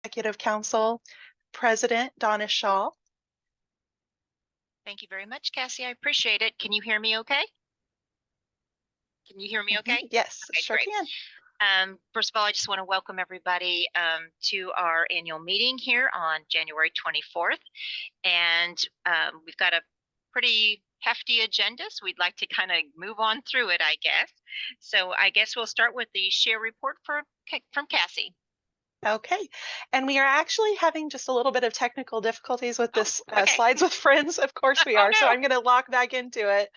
Executive Council President Donna Shaw. Thank you very much, Cassie. I appreciate it. Can you hear me okay? Can you hear me okay? Yes, Okay, sure great. can. First of all, I just want to welcome everybody to our annual meeting here on January 24th. And we've got a pretty hefty agenda, so we'd like to kind of move on through it, I guess. So I guess we'll start with the share report from Cassie. Okay, and we are actually having just a little bit of technical difficulties with Oh, this okay. Slides with Friends. Of course we Oh, are. So no. I'm going to lock back into it.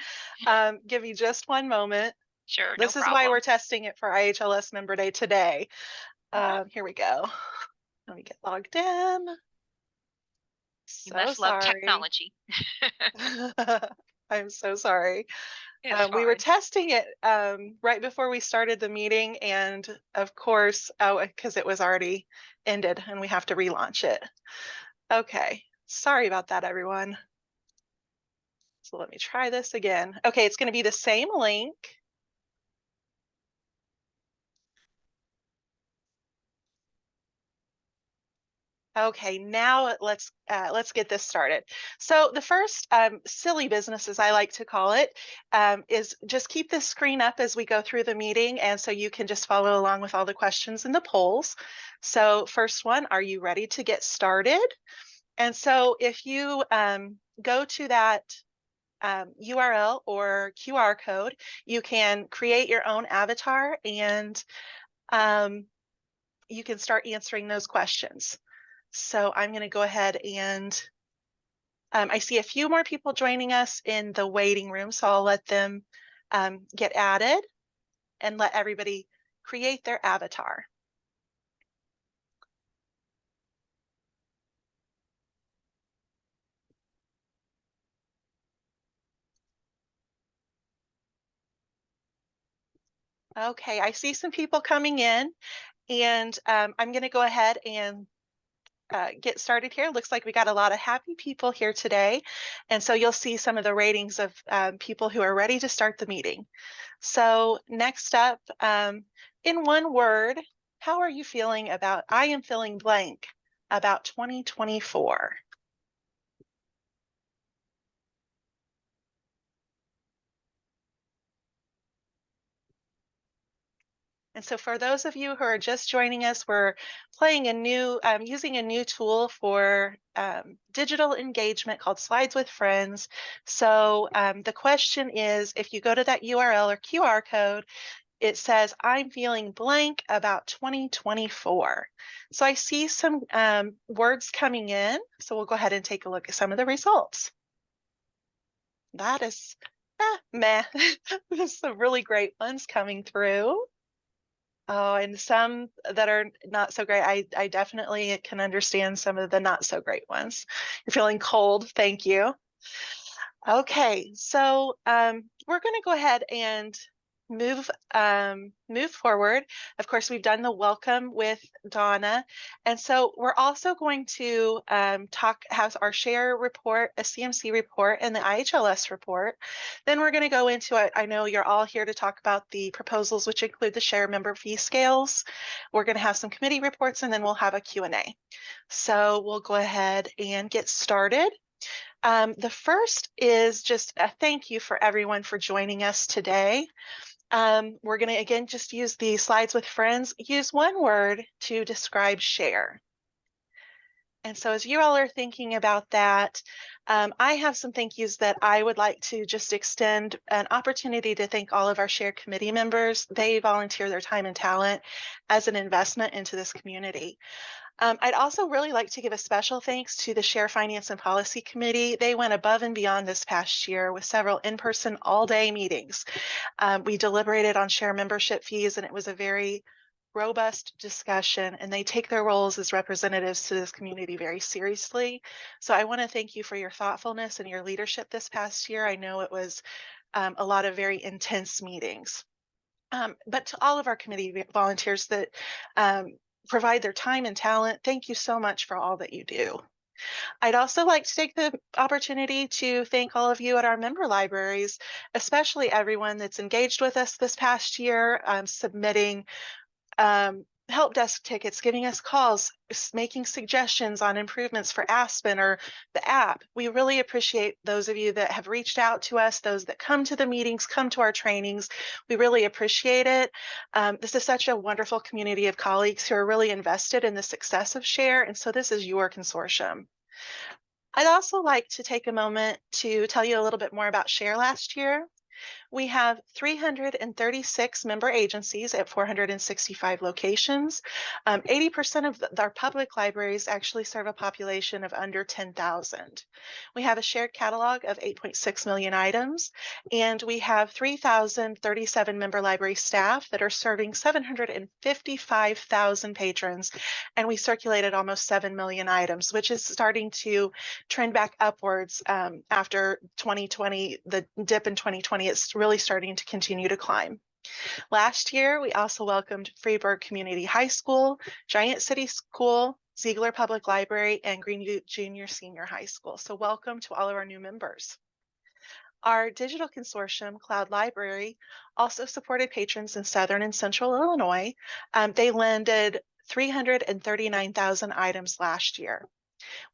Give you just one moment. Sure, no This is why problem. we're testing it for IHLS Member Day today. Mhm. Here we go. Let me get logged in. You So must love sorry. technology. I'm so sorry. It's We were fine. testing it right before we started the meeting, and of course, because it was already ended and we have to relaunch it. Okay, sorry about that, everyone. So let me try this again. Okay, it's going to be the same link. Okay, now let's get this started. So the first silly business, as I like to call it, is just keep this screen up as we go through the meeting, and so you can just follow along with all the questions and the polls. So first one, are you ready to get started? And so if you go to that URL or QR code, you can create your own avatar and you can start answering those questions. So I'm going to go ahead and I see a few more people joining us in the waiting room, so I'll let them get added and let everybody create their avatar. Okay, I see some people coming in, and I'm going to go ahead and get started here. Looks like we got a lot of happy people here today. And so you'll see some of the ratings of people who are ready to start the meeting. So next up, in one word, how are you feeling about, I am feeling blank about 2024? And so for those of you who are just joining us, we're playing a new, using a new tool for digital engagement called Slides with Friends. So the question is, if you go to that URL or QR code, it says, I'm feeling blank about 2024. So I see some words coming in. So we'll go ahead and take a look at some of the results. That is meh. There's some really great ones coming through. Oh, and some that are not so great. I definitely can understand some of the not so great ones. You're feeling cold. Thank you. Okay, so we're going to go ahead and move forward. Of course, we've done the welcome with Donna, and so we're also going to have our share report, a CMC report, and the IHLS report. Then we're going to go into it. I know you're all here to talk about the proposals, which include the share member fee scales. We're going to have some committee reports, and then we'll have a Q&A. So we'll go ahead and get started. The first is just a thank you for everyone for joining us today. We're going to again just use the Slides with Friends. Use one word to describe share. And so as you all are thinking about that, I have some thank yous that I would like to just extend an opportunity to thank all of our share committee members. They volunteer their time and talent as an investment into this community. I'd also really like to give a special thanks to the Share Finance and Policy Committee. They went above and beyond this past year with several in-person all-day meetings. We deliberated on share membership fees, and it was a very robust discussion, and they take their roles as representatives to this community very seriously. So I want to thank you for your thoughtfulness and your leadership this past year. I know it was a lot of very intense meetings. But to all of our committee volunteers that provide their time and talent, thank you so much for all that you do. I'd also like to take the opportunity to thank all of you at our member libraries, especially everyone that's engaged with us this past year, submitting help desk tickets, giving us calls, making suggestions on improvements for Aspen or the app. We really appreciate those of you that have reached out to us, those that come to the meetings, come to our trainings. We really appreciate it. This is such a wonderful community of colleagues who are really invested in the success of SHARE, and so this is your consortium. I'd also like to take a moment to tell you a little bit more about SHARE last year. We have 336 member agencies at 465 locations. 80% of our public libraries actually serve a population of under 10,000. We have a shared catalog of 8.6 million items, and we have 3,037 member library staff that are serving 755,000 patrons, and we circulated almost 7 million items, which is starting to trend back upwards after 2020, the dip in 2020. It's really starting to continue to climb. Last year, we also welcomed Freeburg Community High School, Giant City School, Ziegler Public Library, and Greenview Junior Senior High School. So welcome to all of our new members. Our digital consortium, Cloud Library, also supported patrons in Southern and Central Illinois. They landed 339,000 items last year.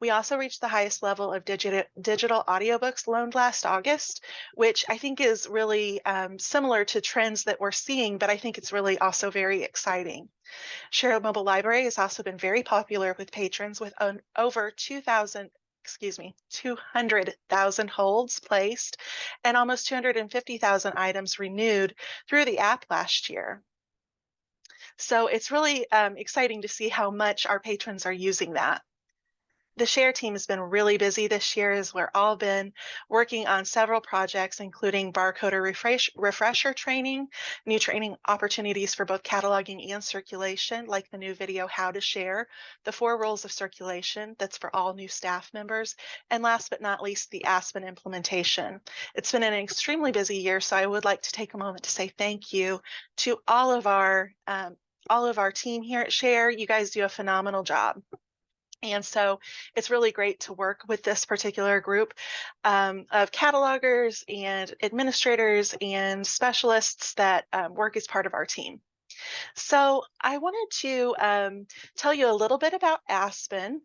We also reached the highest level of digital audiobooks loaned last August, which I think is really similar to trends that we're seeing, but I think it's really also very exciting. Share Mobile Library has also been very popular with patrons with over 200,000 holds placed and almost 250,000 items renewed through the app last year. So it's really exciting to see how much our patrons are using that. The SHARE team has been really busy this year as we're all been working on several projects, including barcoder refresher training, new training opportunities for both cataloging and circulation, like the new video, How to Share, the 4 rules of circulation, that's for all new staff members, and last but not least, the Aspen implementation. It's been an extremely busy year, so I would like to take a moment to say thank you to all of our team here at SHARE. You guys do a phenomenal job. And so it's really great to work with this particular group of catalogers and administrators and specialists that work as part of our team. So I wanted to tell you a little bit about Aspen,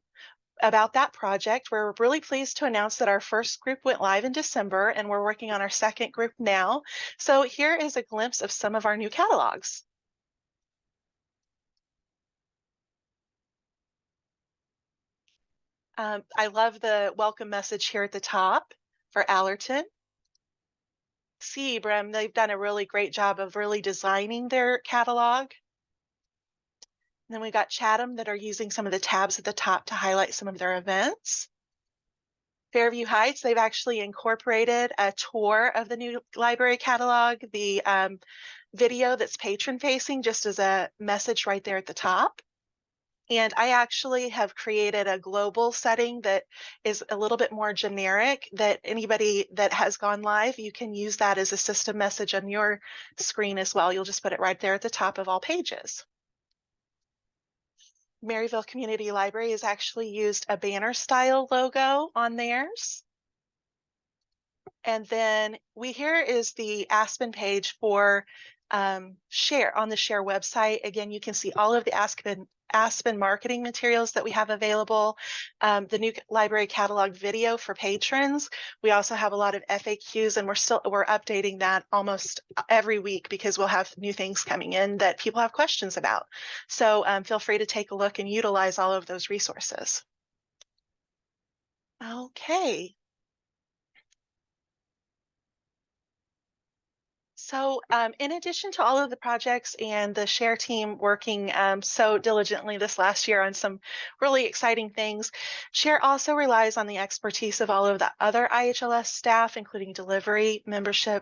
about that project. We're really pleased to announce that our first group went live in December, and we're working on our second group now. So here is a glimpse of some of our new catalogs. I love the welcome message here at the top for Allerton. Brem, they've done a really great job of really designing their catalog. And then we got Chatham that are using some of the tabs at the top to highlight some of their events. Fairview Heights, they've actually incorporated a tour of the new library catalog, the video that's patron facing, just as a message right there at the top. And I actually have created a global setting that is a little bit more generic, that anybody that has gone live, you can use that as a system message on your screen as well. You'll just put it right there at the top of all pages. Maryville Community Library has actually used a banner style logo on theirs. And then here is the Aspen page for SHARE on the SHARE website. Again, you can see all of the Aspen marketing materials that we have available, the new library catalog video for patrons. We also have a lot of FAQs, and we're updating that almost every week because we'll have new things coming in that people have questions about. So feel free to take a look and utilize all of those resources. Okay. So in addition to all of the projects and the SHARE team working so diligently this last year on some really exciting things, SHARE also relies on the expertise of all of the other IHLS staff, including delivery, membership,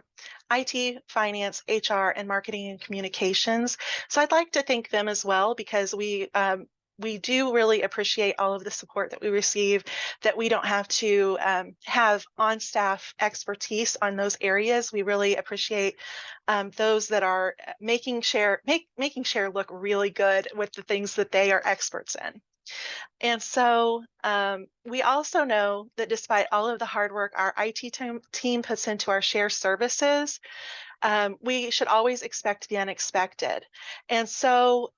IT, finance, HR, and marketing and communications. So I'd like to thank them as well, because we do really appreciate all of the support that we receive, that we don't have to have on-staff expertise on those areas. We really appreciate those that are making SHARE look really good with the things that they are experts in. And so we also know that despite all of the hard work our IT team puts into our SHARE services, we should always expect the unexpected. And so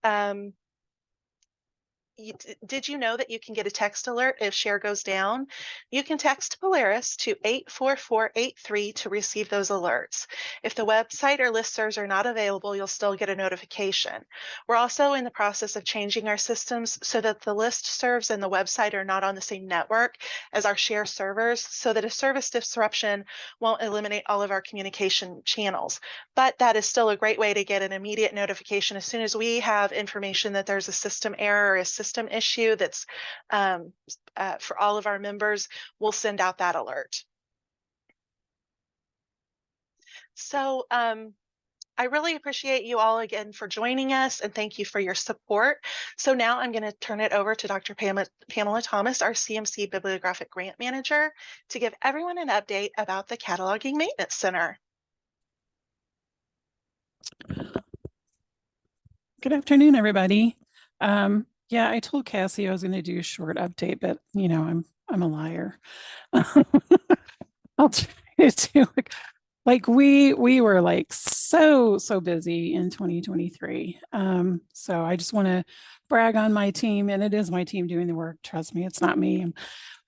Did you know that you can get a text alert if share goes down? You can text Polaris to 84483 to receive those alerts. If the website or listservs are not available, you'll still get a notification. We're also in the process of changing our systems so that the listservs and the website are not on the same network as our share servers, so that a service disruption won't eliminate all of our communication channels. But that is still a great way to get an immediate notification as soon as we have information that there's a system error or a system issue that's for all of our members, we'll send out that alert. So I really appreciate you all again for joining us, and thank you for your support. So now I'm going to turn it over to Dr. Pamela Thomas, our CMC Bibliographic Grant Manager, to give everyone an update about the Cataloging Maintenance Center. Good afternoon, everybody. Yeah, I told Cassie I was going to do a short update, but you know, I'm a liar. I'll try to do like we were like so busy in 2023. So I just want to brag on my team, and it is my team doing the work. Trust me, it's not me.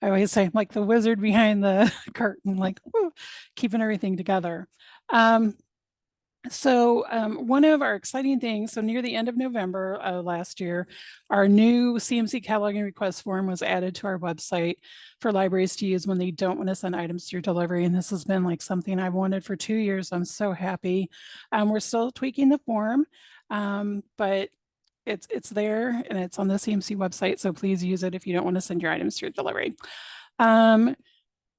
I always say I'm like the wizard behind the curtain, like woo, keeping everything together. So one of our exciting things, so near the end of November last year, our new CMC cataloging request form was added to our website for libraries to use when they don't want to send items through delivery. And this has been like something I've wanted for 2 years. I'm so happy. We're still tweaking the form, but it's there and it's on the CMC website. So please use it if you don't want to send your items through delivery.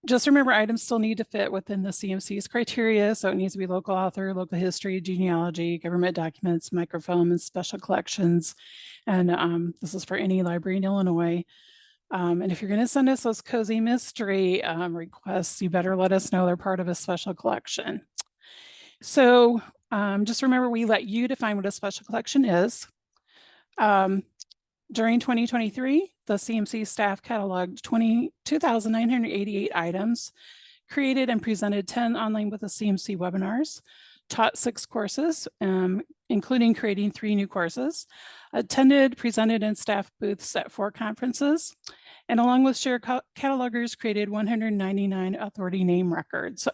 Just remember, items still need to fit within the CMC's criteria. So it needs to be local author, local history, genealogy, government documents, microfilm, and special collections. And this is for any library in Illinois. And if you're going to send us those cozy mystery requests, you better let us know they're part of a special collection. So just remember, we let you define what a special collection is. During 2023, the CMC staff cataloged 2,988 items, created and presented 10 online with the CMC webinars, taught 6 courses, including creating 3 new courses, attended, presented, and staff booths at 4 conferences, and along with share catalogers, created 199 authority name records,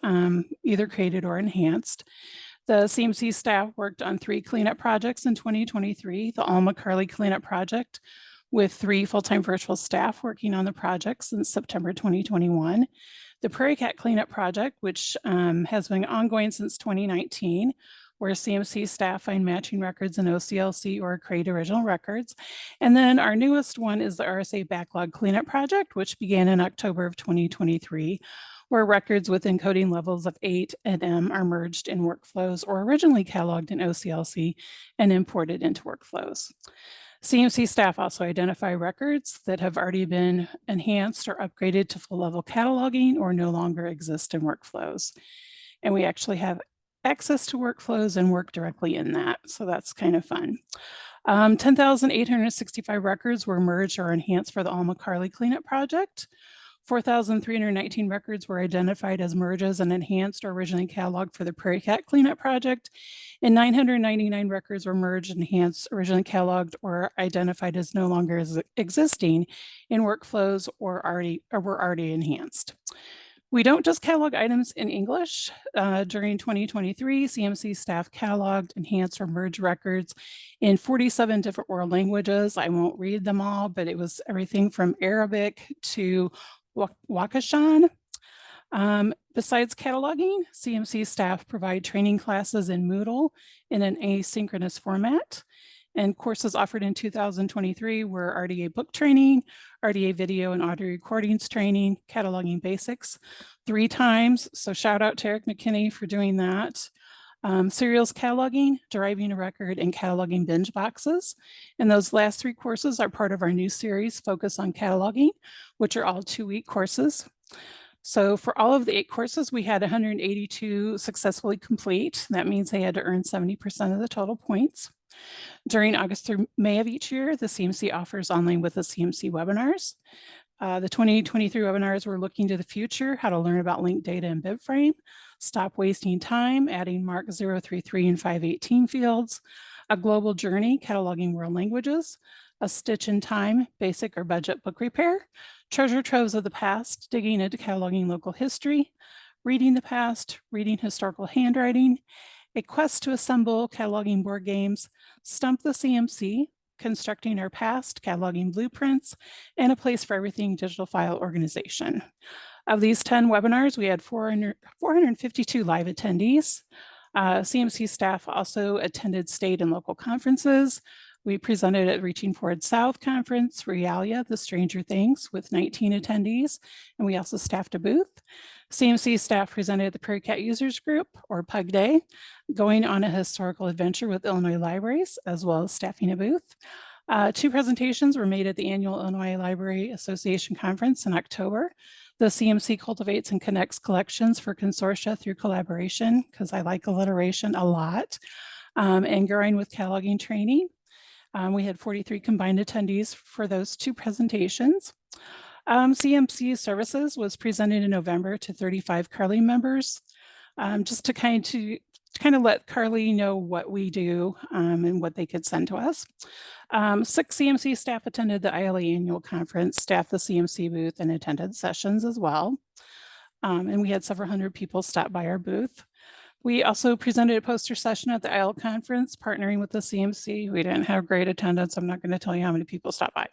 either created or enhanced. The CMC staff worked on 3 cleanup projects in 2023, the Alma Carly Cleanup Project, with 3 full-time virtual staff working on the project since September 2021. The Prairie Cat Cleanup Project, which has been ongoing since 2019, where CMC staff find matching records in OCLC or create original records. And then our newest one is the RSA Backlog Cleanup Project, which began in October of 2023, where records with encoding levels of 8 and M are merged in workflows or originally cataloged in OCLC and imported into workflows. CMC staff also identify records that have already been enhanced or upgraded to full level cataloging or no longer exist in workflows. And we actually have access to workflows and work directly in that. So that's kind of fun. 10,865 records were merged or enhanced for the Alma Carly Cleanup Project. 4,319 records were identified as merges and enhanced or originally cataloged for the Prairie Cat Cleanup Project, and 999 records were merged, enhanced, originally cataloged, or identified as no longer existing in workflows or were already enhanced. We don't just catalog items in English. During 2023, CMC staff cataloged, enhanced, or merged records in 47 different world languages. I won't read them all, but it was everything from Arabic to Wakashan. Besides cataloging, CMC staff provide training classes in Moodle in an asynchronous format. And courses offered in 2023 were RDA book training, RDA video and audio recordings training, cataloging basics 3 times. So shout out to Eric McKinney for doing that. Serials cataloging, deriving a record, and cataloging binge boxes. And those last 3 courses are part of our new series, Focus on Cataloging, which are all 2-week courses. So for all of the 8 courses, we had 182 successfully complete. That means they had to earn 70% of the total points. During August through May of each year, the CMC offers online with the CMC webinars. The 2023 webinars were looking to the future, how to learn about linked data in BibFrame, stop wasting time, adding MARC 033 and 518 fields, a global journey, cataloging world languages, A Stitch in Time, Basic or Budget Book Repair, Treasure Troves of the Past, Digging into Cataloging Local History, Reading the Past, Reading Historical Handwriting, A Quest to Assemble Cataloging Board Games, Stump the CMC, Constructing Our Past, Cataloging Blueprints, and A Place for Everything Digital File Organization. Of these 10 webinars, we had 452 live attendees. CMC staff also attended state and local conferences. We presented at Reaching Forward South Conference, Realia, The Stranger Things, with 19 attendees, and we also staffed a booth. CMC staff presented at the Prairie Cat Users Group, or PUG Day, going on a historical adventure with Illinois libraries, as well as staffing a booth. 2 presentations were made at the annual Illinois Library Association Conference in October. The CMC cultivates and connects collections for consortia through collaboration, because I like alliteration a lot, and growing with cataloging training. We had 43 combined attendees for those 2 presentations. CMC Services was presented in November to 35 Carly members, just to kind of let Carly know what we do and what they could send to us. 6 CMC staff attended the ILA annual conference, staffed the CMC booth, and attended sessions as well. And we had several hundred people stop by our booth. We also presented a poster session at the IL conference, partnering with the CMC. We didn't have great attendance. I'm not going to tell you how many people stopped by.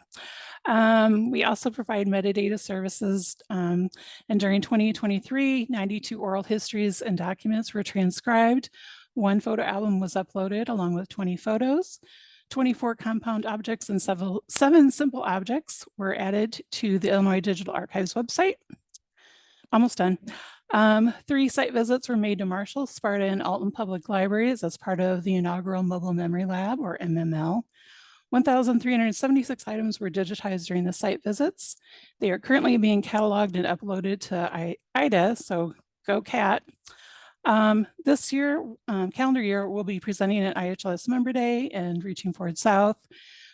We also provide metadata services, and during 2023, 92 oral histories and documents were transcribed. 1 photo album was uploaded along with 20 photos. 24 compound objects and 7 simple objects were added to the Illinois Digital Archives website. Almost done. 3 site visits were made to Marshall, Sparta, and Alton Public Libraries as part of the inaugural Mobile Memory Lab, or MML. 1,376 items were digitized during the site visits. They are currently being cataloged and uploaded to IDA, so go CAT. This year, calendar year, we'll be presenting at IHLS Member Day and Reaching Forward South.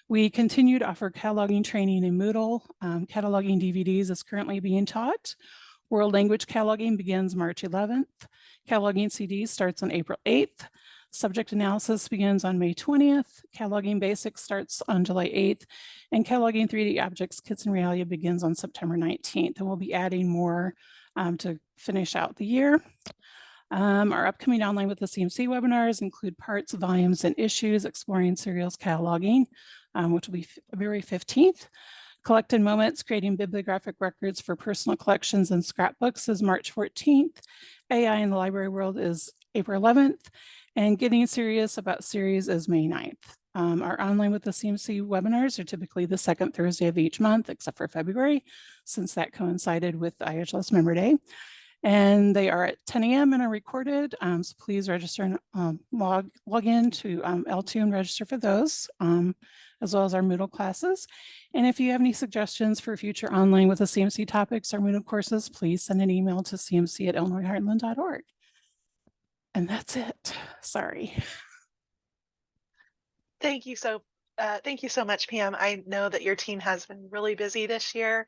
We continue to offer cataloging training in Moodle. Cataloging DVDs is currently being taught. World language cataloging begins March 11th. Cataloging CDs starts on April 8th. Subject analysis begins on May 20th. Cataloging basics starts on July 8th. And cataloging 3D objects, kits, and realia begins on September 19th. And we'll be adding more to finish out the year. Our upcoming Online with the CMC webinars include parts, volumes, and issues exploring serials cataloging, which will be February 15th. Collected Moments, Creating Bibliographic Records for Personal Collections and Scrapbooks is March 14th. AI in the Library World is April 11th. And Getting Serious About Series is May 9th. Our Online with the CMC webinars are typically the 2nd Thursday of each month, except for February, since that coincided with IHLS Member Day. And they are at 10 a.m. and are recorded. So please register and log in to L2 and register for those, as well as our Moodle classes. And if you have any suggestions for future Online with the CMC topics or Moodle courses, please send an email to cmc@illinoisheartland.org. And that's it. Sorry. Thank you so much, Pam. I know that your team has been really busy this year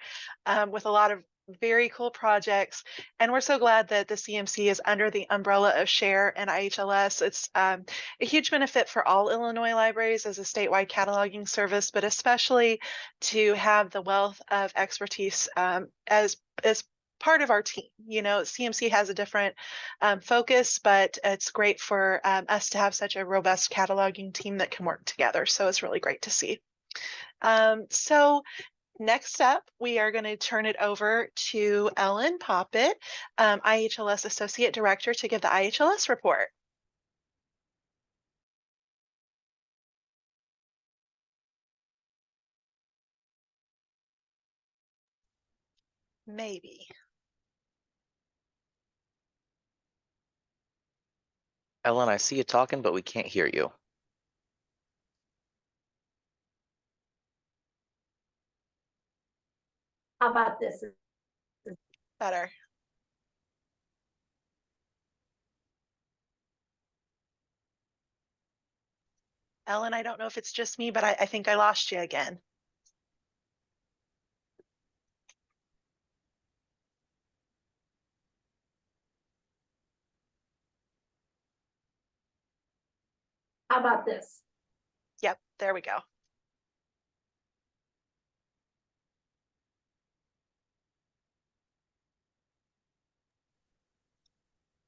with a lot of very cool projects, and we're so glad that the CMC is under the umbrella of SHARE and IHLS. It's a huge benefit for all Illinois libraries as a statewide cataloging service, but especially to have the wealth of expertise as part of our team. You know, CMC has a different focus, but it's great for us to have such a robust cataloging team that can work together. So it's really great to see. So next up, we are going to turn it over to Ellen Poppet, IHLS Associate Director, to give the IHLS report. Maybe. Ellen, I see you talking, but we can't hear you. How about this? Better. Ellen, I don't know if it's just me, but I think I lost you again. How about this? Yep, there we go.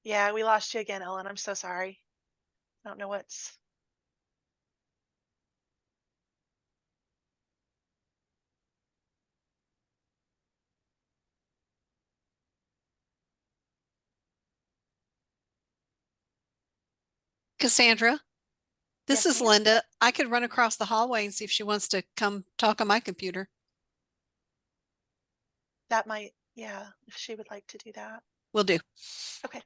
Yeah, we lost you again, Ellen. I'm so sorry. I don't know what's. Cassandra, this Yes, is ma'am. Linda. I could run across the hallway and see if she wants to come talk on my computer. That might, yeah, if she would like to do that. Will do. Okay.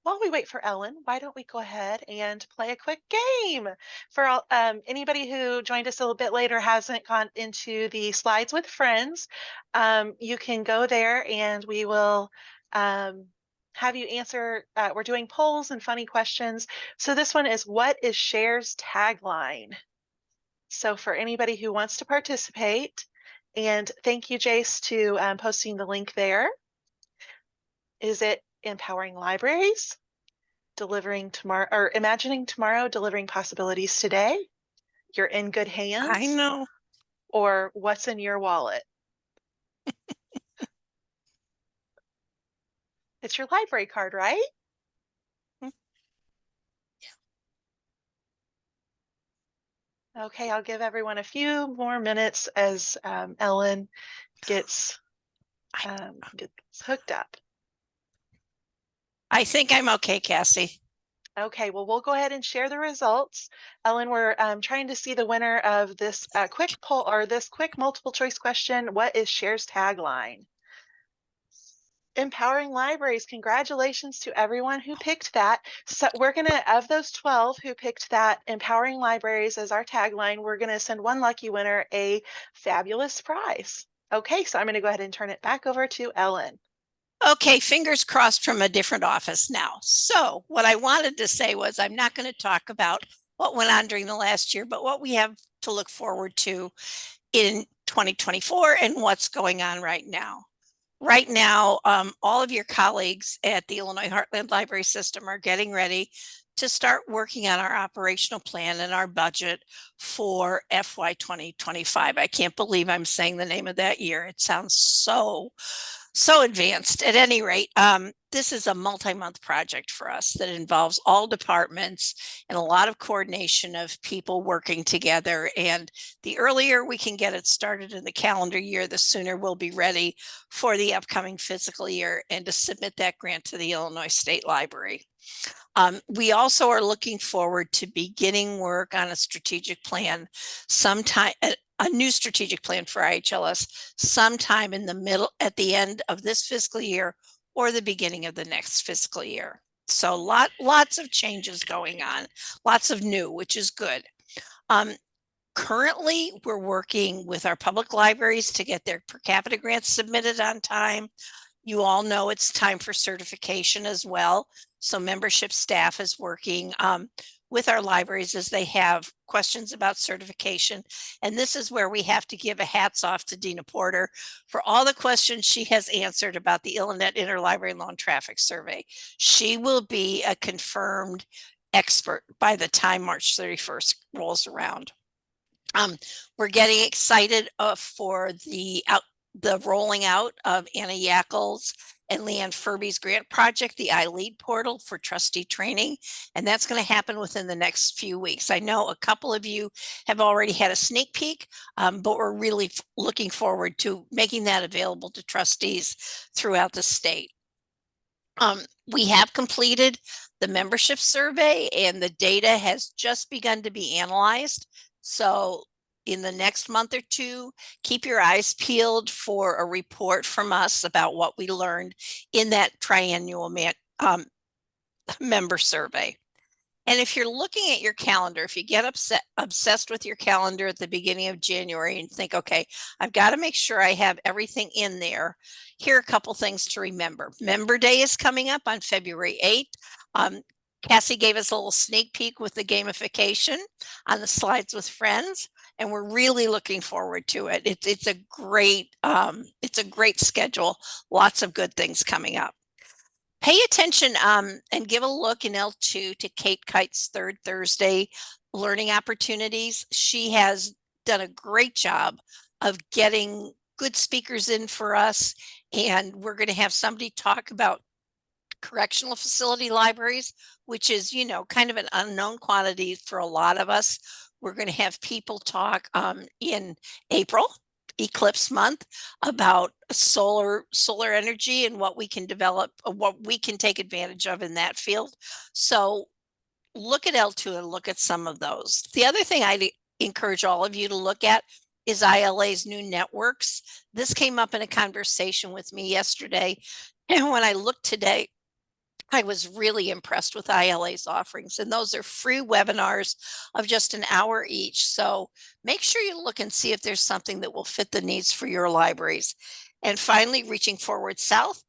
While we wait for Ellen, why don't we go ahead and play a quick game? For all, anybody who joined us a little bit later hasn't gone into the slides with friends, you can go there and we will have you answer. We're doing polls and funny questions. So this one is, what is Share's tagline? So for anybody who wants to participate, and thank you, Jace, to posting the link there. Is it empowering libraries? Delivering tomorrow, or imagining tomorrow, delivering possibilities today? You're in good hands? I know. Or what's in your wallet? It's your library card, right? Okay, I'll give everyone a few more minutes as Ellen gets hooked up. I think I'm okay, Cassie. Okay, well, we'll go ahead and share the results. Ellen, we're trying to see the winner of this quick poll, or this quick multiple choice question. What is Share's tagline? Empowering libraries. Congratulations to everyone who picked that. So we're gonna, of those 12 who picked that, empowering libraries as our tagline, we're gonna send one lucky winner a fabulous prize. Okay, so I'm gonna go ahead and turn it back over to Ellen. Okay, fingers crossed from a different office now. So what I wanted to say was I'm not going to talk about what went on during the last year, but what we have to look forward to in 2024 and what's going on right now. Right now, all of your colleagues at the Illinois Heartland Library System are getting ready to start working on our operational plan and our budget for FY 2025. I can't believe I'm saying the name of that year. It sounds so advanced. At any rate, this is a multi-month project for us that involves all departments and a lot of coordination of people working together. And the earlier we can get it started in the calendar year, the sooner we'll be ready for the upcoming fiscal year and to submit that grant to the Illinois State Library. We also are looking forward to beginning work on a strategic plan sometime, a new strategic plan for IHLS sometime in the middle, at the end of this fiscal year or the beginning of the next fiscal year. So lots of changes going on, lots of new, which is good. Currently, we're working with our public libraries to get their per capita grants submitted on time. You all know it's time for certification as well. So membership staff is working with our libraries as they have questions about certification. And this is where we have to give a hats off to Dina Porter for all the questions she has answered about the ILLINET Interlibrary Loan Traffic Survey. She will be a confirmed expert by the time March 31st rolls around. We're getting excited for the rolling out of Anna Yackel's and Leanne Furby's grant project, the iLead portal for trustee training. And that's going to happen within the next few weeks. I know a couple of you have already had a sneak peek, but we're really looking forward to making that available to trustees throughout the state. We have completed the membership survey and the data has just begun to be analyzed. So in the next month or two, keep your eyes peeled for a report from us about what we learned in that triennial member survey. And if you're looking at your calendar, if you get obsessed with your calendar at the beginning of January and think, okay, I've got to make sure I have everything in there, here are a couple things to remember. Member Day is coming up on February 8th. Cassie gave us a little sneak peek with the gamification on the Slides with Friends, and we're really looking forward to it. It's a great schedule. Lots of good things coming up. Pay attention and give a look in L2 to Kate Kite's Third Thursday learning opportunities. She has done a great job of getting good speakers in for us, and we're going to have somebody talk about correctional facility libraries, which is, you know, kind of an unknown quantity for a lot of us. We're going to have people talk in April, eclipse month, about solar energy and what we can develop, what we can take advantage of in that field. So look at L2 and look at some of those. The other thing I'd encourage all of you to look at is ILA's new networks. This came up in a conversation with me yesterday. And when I looked today, I was really impressed with ILA's offerings, and those are free webinars of just an hour each. So make sure you look and see if there's something that will fit the needs for your libraries. And finally, Reaching Forward South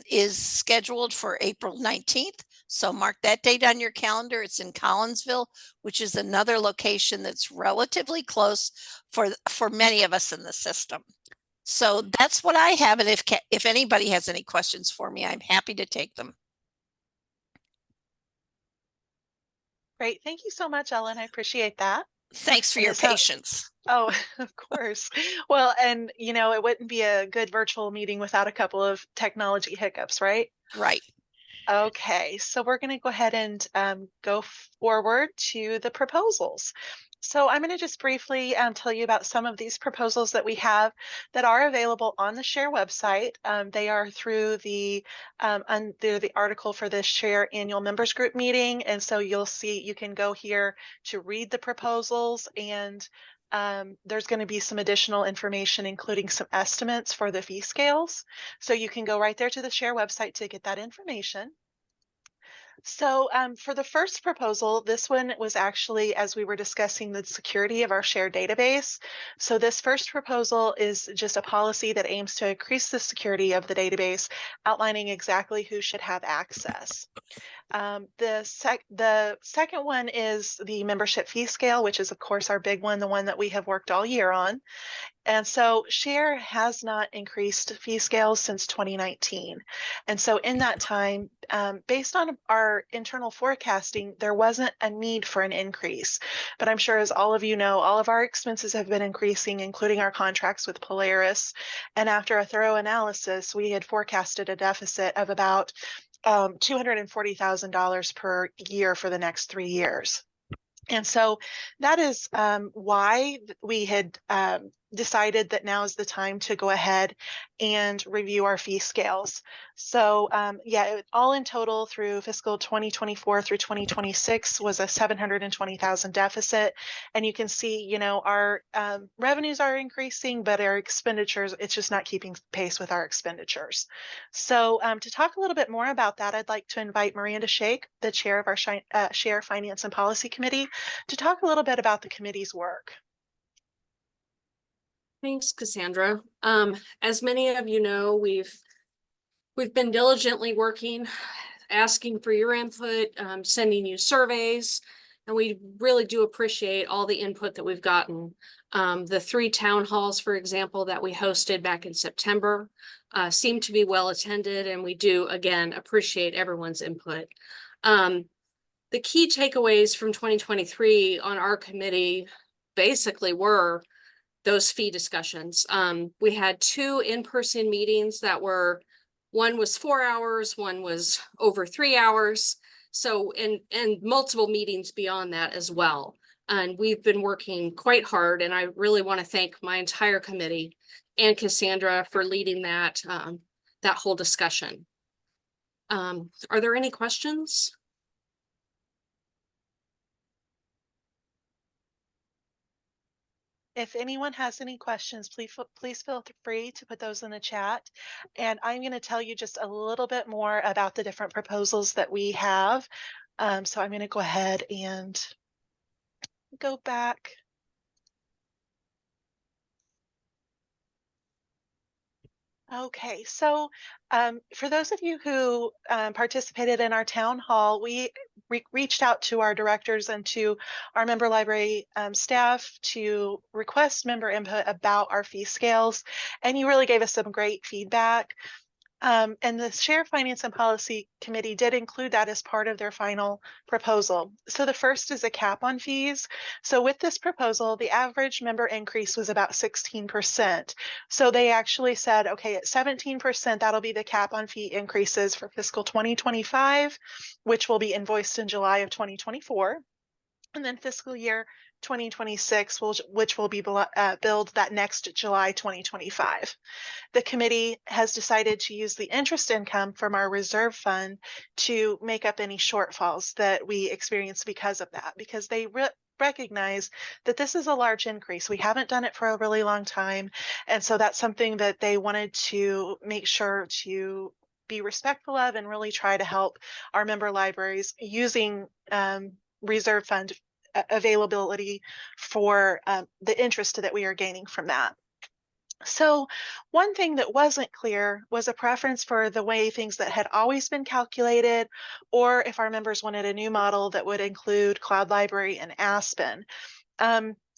is scheduled for April 19th. So mark that date on your calendar. It's in Collinsville, which is another location that's relatively close for many of us in the system. So that's what I have. And if anybody has any questions for me, I'm happy to take them. Great. Thank you so much, Ellen. I appreciate that. Thanks for And your it sounds- patience. Oh, of course. Well, and you know, it wouldn't be a good virtual meeting without a couple of technology hiccups, right? Right. Okay, so we're going to go ahead and go forward to the proposals. So I'm going to just briefly tell you about some of these proposals that we have that are available on the SHARE website. They are through the article for the SHARE annual members group meeting. And so you'll see, you can go here to read the proposals, and there's going to be some additional information, including some estimates for the fee scales. So you can go right there to the SHARE website to get that information. So for the first proposal, this one was actually, as we were discussing, the security of our shared database. So this first proposal is just a policy that aims to increase the security of the database, outlining exactly who should have access. The second one is the membership fee scale, which is, of course, our big one, the one that we have worked all year on. And so SHARE has not increased fee scales since 2019. And so in that time, based on our internal forecasting, there wasn't a need for an increase. But I'm sure, as all of you know, all of our expenses have been increasing, including our contracts with Polaris. And after a thorough analysis, we had forecasted a deficit of about $240,000 per year for the next 3 years. And so that is why we had decided that now is the time to go ahead and review our fee scales. So yeah, all in total through fiscal 2024 through 2026 was a $720,000 deficit. And you can see, you know, our revenues are increasing, but our expenditures, it's just not keeping pace with our expenditures. So to talk a little bit more about that, I'd like to invite Miranda Shake, the chair of our SHARE Finance and Policy Committee, to talk a little bit about the committee's work. Thanks, Cassandra. As many of you know, we've been diligently working, asking for your input, sending you surveys, and we really do appreciate all the input that we've gotten. The 3 town halls, for example, that we hosted back in September seem to be well attended, and we do, again, appreciate everyone's input. The key takeaways from 2023 on our committee basically were those fee discussions. We had 2 in-person meetings that were, one was 4 hours, one was over 3 hours. So, and multiple meetings beyond that as well. And we've been working quite hard, and I really want to thank my entire committee and Cassandra for leading that, that whole discussion. Are there any questions? If anyone has any questions, please feel free to put those in the chat. And I'm going to tell you just a little bit more about the different proposals that we have. So I'm going to go ahead and go back. Okay, so for those of you who participated in our town hall, we reached out to our directors and to our member library staff to request member input about our fee scales, and you really gave us some great feedback. And the Share Finance and Policy Committee did include that as part of their final proposal. So the first is a cap on fees. So with this proposal, the average member increase was about 16%. So they actually said, okay, at 17%, that'll be the cap on fee increases for fiscal 2025, which will be invoiced in July of 2024. And then fiscal year 2026, which will be billed that next July 2025. The committee has decided to use the interest income from our reserve fund to make up any shortfalls that we experience because of that, because they recognize that this is a large increase. We haven't done it for a really long time. And so that's something that they wanted to make sure to be respectful of and really try to help our member libraries using reserve fund availability for the interest that we are gaining from that. So one thing that wasn't clear was a preference for the way things that had always been calculated, or if our members wanted a new model that would include Cloud Library and Aspen.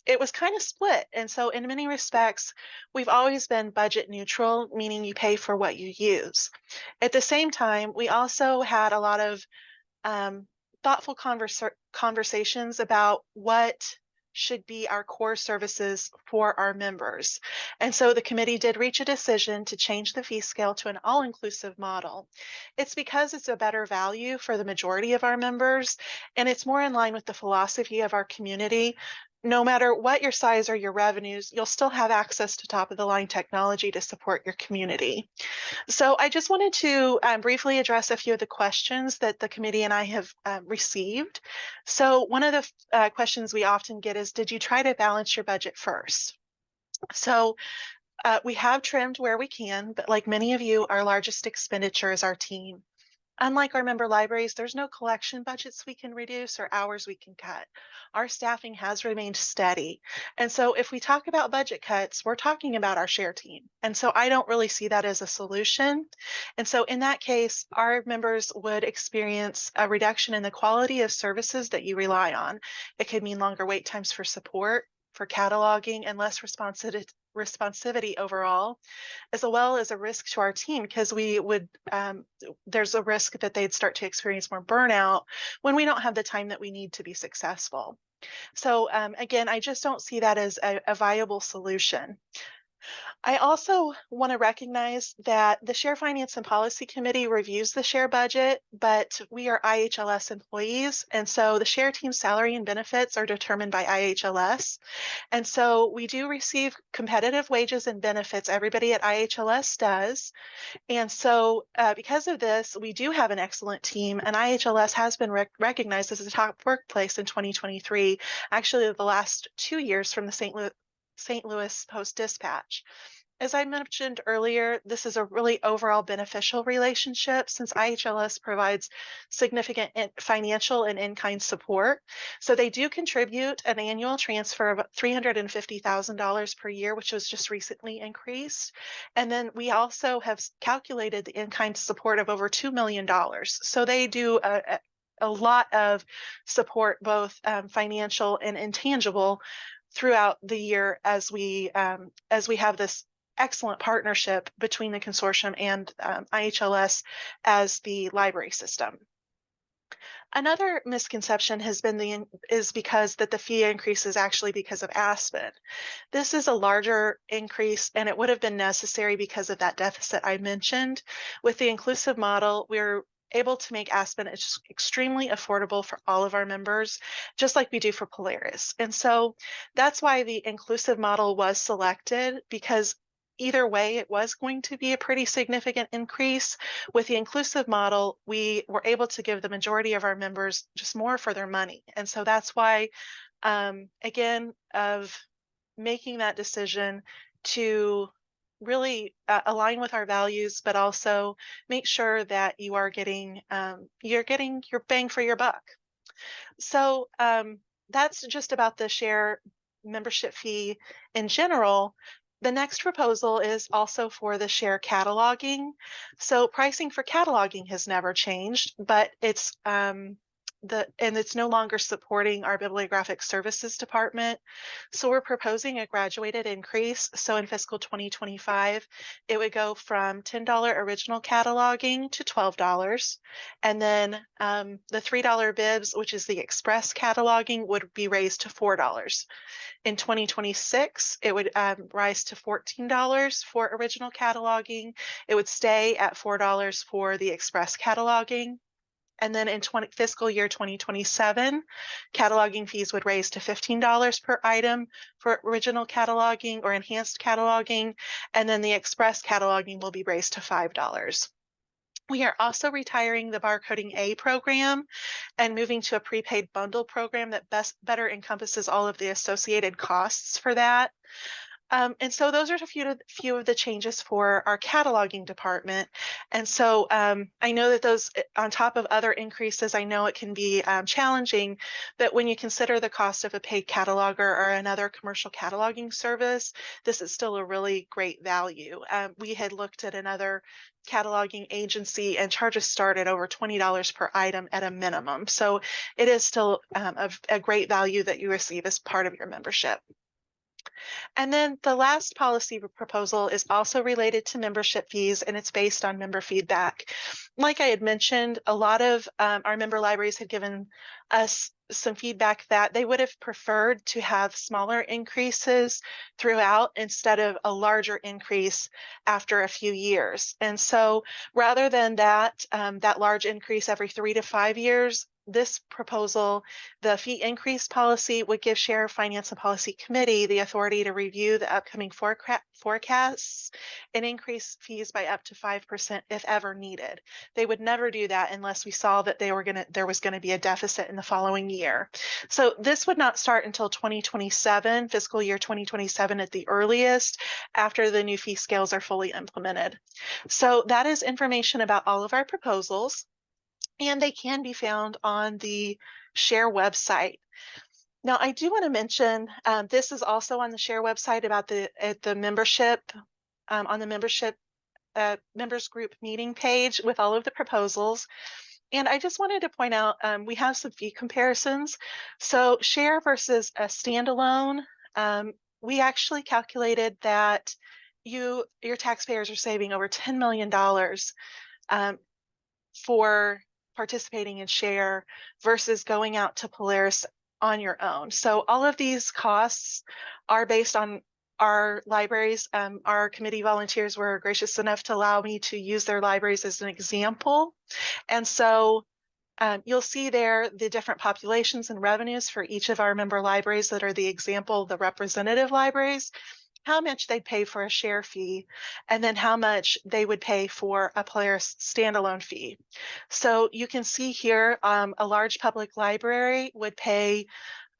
It was kind of split. And so in many respects, we've always been budget neutral, meaning you pay for what you use. At the same time, we also had a lot of thoughtful conversations about what should be our core services for our members. And so the committee did reach a decision to change the fee scale to an all-inclusive model. It's because it's a better value for the majority of our members, and it's more in line with the philosophy of our community. No matter what your size or your revenues, you'll still have access to top-of-the-line technology to support your community. So I just wanted to briefly address a few of the questions that the committee and I have received. So one of the questions we often get is, did you try to balance your budget first? So we have trimmed where we can, but like many of you, our largest expenditure is our team. Unlike our member libraries, there's no collection budgets we can reduce or hours we can cut. Our staffing has remained steady. And so if we talk about budget cuts, we're talking about our share team. And so I don't really see that as a solution. And so in that case, our members would experience a reduction in the quality of services that you rely on. It could mean longer wait times for support, for cataloging, and less responsivity overall, as well as a risk to our team, because we would there's a risk that they'd start to experience more burnout when we don't have the time that we need to be successful. So again, I just don't see that as a viable solution. I also want to recognize that the Share Finance and Policy Committee reviews the share budget, but we are IHLS employees, and so the share team salary and benefits are determined by IHLS. And so we do receive competitive wages and benefits. Everybody at IHLS does. And so because of this, we do have an excellent team, and IHLS has been recognized as a top workplace in 2023, actually the last 2 years from the St. Louis Post-Dispatch. As I mentioned earlier, this is a really overall beneficial relationship since IHLS provides significant financial and in-kind support. So they do contribute an annual transfer of $350,000 per year, which was just recently increased. And then we also have calculated the in-kind support of over $2 million. So they do a lot of support, both financial and intangible, throughout the year as we have this excellent partnership between the consortium and IHLS as the library system. Another misconception has been is because that the fee increase is actually because of Aspen. This is a larger increase, and it would have been necessary because of that deficit I mentioned. With the inclusive model, we're able to make Aspen extremely affordable for all of our members, just like we do for Polaris. And so that's why the inclusive model was selected, because either way, it was going to be a pretty significant increase. With the inclusive model, we were able to give the majority of our members just more for their money. And so that's why, again, of making that decision to really align with our values, but also make sure that you are getting your bang for your buck. So that's just about the share membership fee in general. The next proposal is also for the share cataloging. So pricing for cataloging has never changed, but it's and it's no longer supporting our bibliographic services department. So we're proposing a graduated increase. So in fiscal 2025, it would go from $10 original cataloging to $12. And then the $3 bibs, which is the express cataloging, would be raised to $4. In 2026, it would rise to $14 for original cataloging. It would stay at $4 for the express cataloging. And then in fiscal year 2027, cataloging fees would raise to $15 per item for original cataloging or enhanced cataloging. And then the express cataloging will be raised to $5. We are also retiring the Barcoding A program and moving to a prepaid bundle program that better encompasses all of the associated costs for that. And so those are a few of the changes for our cataloging department. And so I know that those, on top of other increases, I know it can be challenging, but when you consider the cost of a paid cataloger or another commercial cataloging service, this is still a really great value. We had looked at another cataloging agency and charges start at over $20 per item at a minimum. So it is still a great value that you receive as part of your membership. And then the last policy proposal is also related to membership fees, and it's based on member feedback. Like I had mentioned, a lot of our member libraries had given us some feedback that they would have preferred to have smaller increases throughout instead of a larger increase after a few years. And so rather than that large increase every 3 to 5 years, this proposal, the fee increase policy, would give Share Finance and Policy Committee the authority to review the upcoming forecasts and increase fees by up to 5% if ever needed. They would never do that unless we saw that there was going to be a deficit in the following year. So this would not start until 2027, fiscal year 2027 at the earliest, after the new fee scales are fully implemented. So that is information about all of our proposals, and they can be found on the Share website. Now, I do want to mention, this is also on the Share website about the membership, on the membership members group meeting page with all of the proposals. And I just wanted to point out, we have some fee comparisons. So Share versus a standalone, we actually calculated that your taxpayers are saving over $10 million for participating in Share versus going out to Polaris on your own. So all of these costs are based on our libraries. Our committee volunteers were gracious enough to allow me to use their libraries as an example. And so you'll see there the different populations and revenues for each of our member libraries that are the example, the representative libraries, how much they'd pay for a Share fee, and then how much they would pay for a Polaris standalone fee. So you can see here, a large public library would pay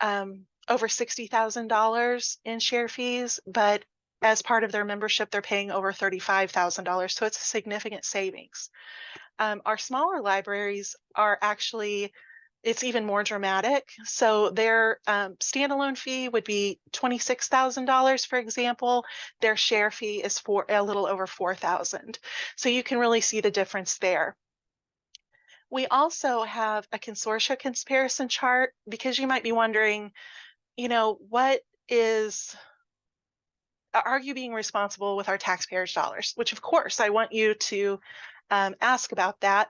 over $60,000 in Share fees, but as part of their membership, they're paying over $35,000. So it's a significant savings. Our smaller libraries are actually, it's even more dramatic. So their standalone fee would be $26,000, for example. Their Share fee is a little over $4,000. So you can really see the difference there. We also have a consortia comparison chart, because you might be wondering, are you being responsible with our taxpayers' dollars? Which, of course, I want you to ask about that.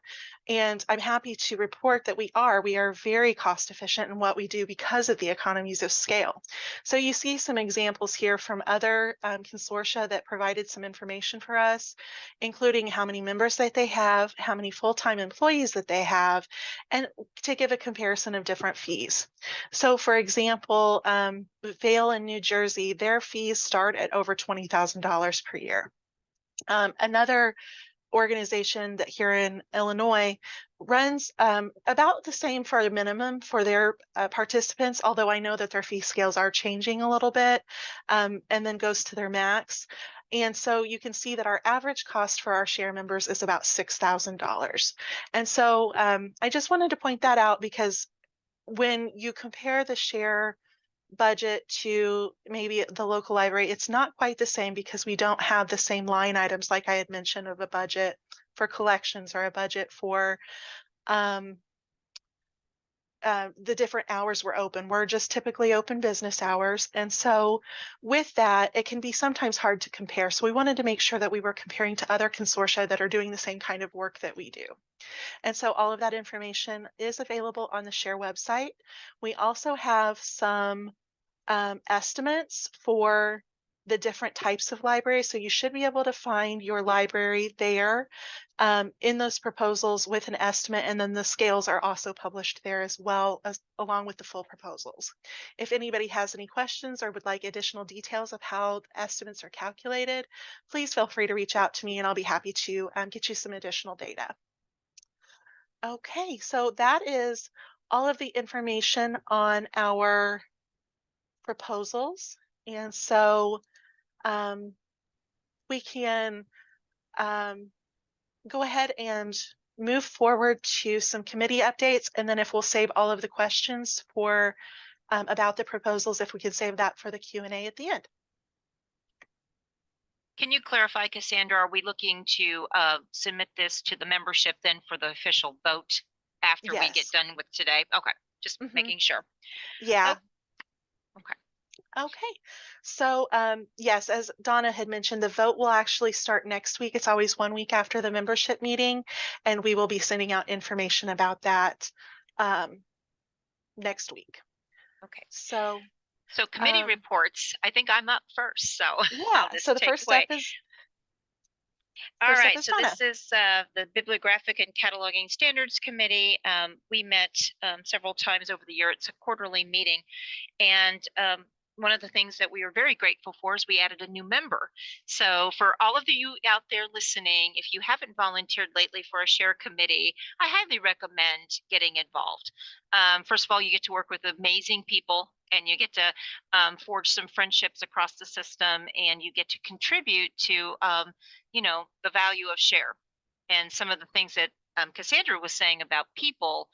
And I'm happy to report that we are very cost efficient in what we do because of the economies of scale. So you see some examples here from other consortia that provided some information for us, including how many members that they have, how many full-time employees that they have, and to give a comparison of different fees. So for example, Vail in New Jersey, their fees start at over $20,000 per year. Another organization that here in Illinois runs about the same for the minimum for their participants, although I know that their fee scales are changing a little bit, and then goes to their max. And so you can see that our average cost for our Share members is about $6,000. And so I just wanted to point that out, because when you compare the Share budget to maybe the local library, it's not quite the same, because we don't have the same line items, like I had mentioned, of a budget for collections or a budget for the different hours we're open. We're just typically open business hours. And so with that, it can be sometimes hard to compare. So we wanted to make sure that we were comparing to other consortia that are doing the same kind of work that we do. And so all of that information is available on the SHARE website. We also have some estimates for the different types of libraries. So you should be able to find your library there in those proposals with an estimate, and then the scales are also published there as well, as along with the full proposals. If anybody has any questions or would like additional details of how the estimates are calculated, please feel free to reach out to me and I'll be happy to get you some additional data. Okay, so that is all of the information on our proposals. And so we can go ahead and move forward to some committee updates. And then if we'll save all of the questions for about the proposals, if we could save that for the Q&A at the end. Can you clarify, Cassandra, are we looking to submit this to the membership then for the official vote after we get Yes. done with today? Okay, just Mhm. making sure. Yeah. Okay. Okay, so yes, as Donna had mentioned, the vote will actually start next week. It's always 1 week after the membership meeting, and we will be sending out information about that next week. Okay. So committee reports, I think I'm up first, so yeah, so the first step is all right, so Donna. this is the Bibliographic and Cataloging Standards Committee. We met several times over the year. It's a quarterly meeting. And one of the things that we are very grateful for is we added a new member. So for all of you out there listening, if you haven't volunteered lately for a SHARE committee, I highly recommend getting involved. First of all, you get to work with amazing people and you get to forge some friendships across the system, and you get to contribute to, you know, the value of SHARE. And some of the things that Cassandra was saying about people,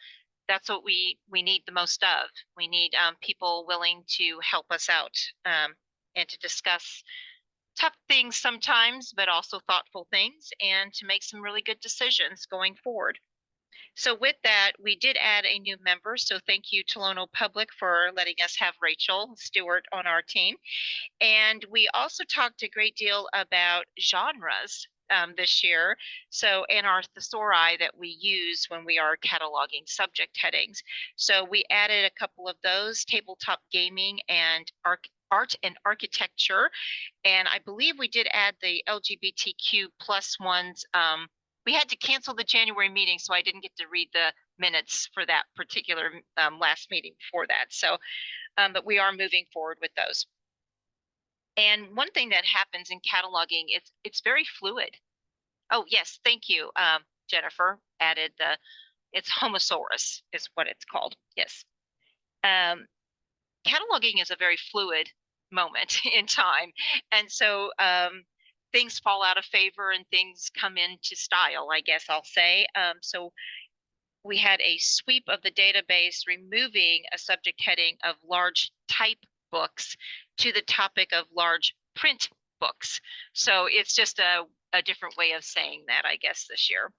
that's what we need the most of. We need people willing to help us out and to discuss tough things sometimes, but also thoughtful things, and to make some really good decisions going forward. So with that, we did add a new member. So thank you to Lono Public for letting us have Rachel Stewart on our team. And we also talked a great deal about genres this year. So, and our thesauri that we use when we are cataloging subject headings. So we added a couple of those: tabletop gaming and art and architecture. And I believe we did add the LGBTQ plus ones. We had to cancel the January meeting, so I didn't get to read the minutes for that particular last meeting before that. So, but we are moving forward with those. And one thing that happens in cataloging, it's very fluid. Oh yes, thank you, Jennifer added it's Homosaurus is what it's called. Yes. Cataloging is a very fluid moment in time, and so things fall out of favor and things come into style, I guess I'll say. So we had a sweep of the database, removing a subject heading of large type books to the topic of large print books. So it's just a different way of saying that, I guess, this year.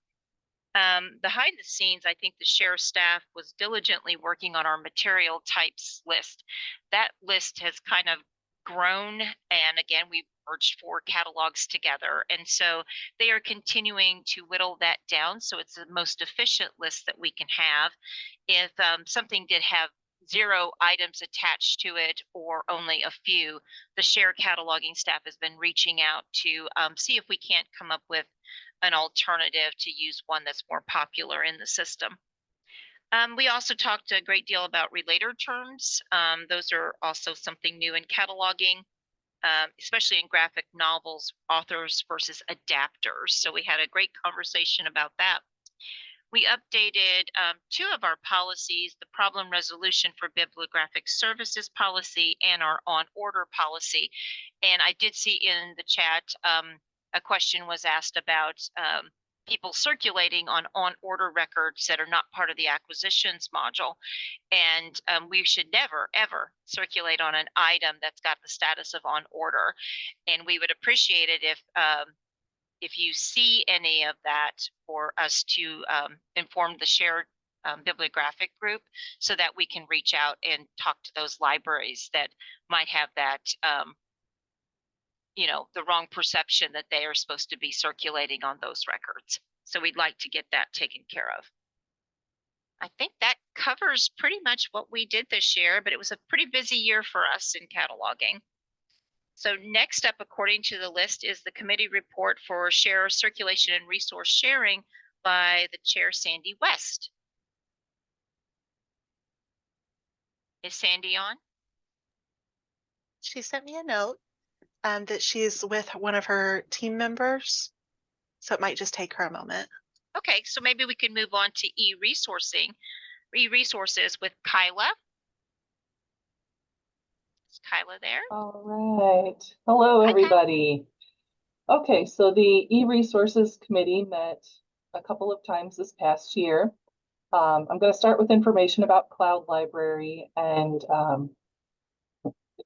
Behind the scenes, I think the SHARE staff was diligently working on our material types list. That list has kind of grown, and again, we merged 4 catalogs together, and so they are continuing to whittle that down so it's the most efficient list that we can have. If something did have 0 items attached to it or only a few, the SHARE cataloging staff has been reaching out to see if we can't come up with an alternative to use one that's more popular in the system. We also talked a great deal about relator terms. Those are also something new in cataloging, especially in graphic novels, authors versus adapters. So we had a great conversation about that. We updated 2 of our policies: the problem resolution for bibliographic services policy and our on order policy. And I did see in the chat a question was asked about people circulating on order records that are not part of the acquisitions module. And we should never, ever circulate on an item that's got the status of on order. And we would appreciate it if you see any of that, for us to inform the SHARE bibliographic group so that we can reach out and talk to those libraries that might have that, the wrong perception that they are supposed to be circulating on those records. So we'd like to get that taken care of. I think that covers pretty much what we did this year, but it was a pretty busy year for us in cataloging. So next up, according to the list, is the committee report for share circulation and resource sharing by the chair, Sandy West. Is Sandy on? She sent me a note that she's with one of her team members, so it might just take her a moment. Okay, so maybe we can move on to e-resources with Kyla. Is Kyla there? All right. Hello, Hi, Kyla. everybody. Okay, so the e-resources committee met a couple of times this past year. I'm going to start with information about Cloud Library, and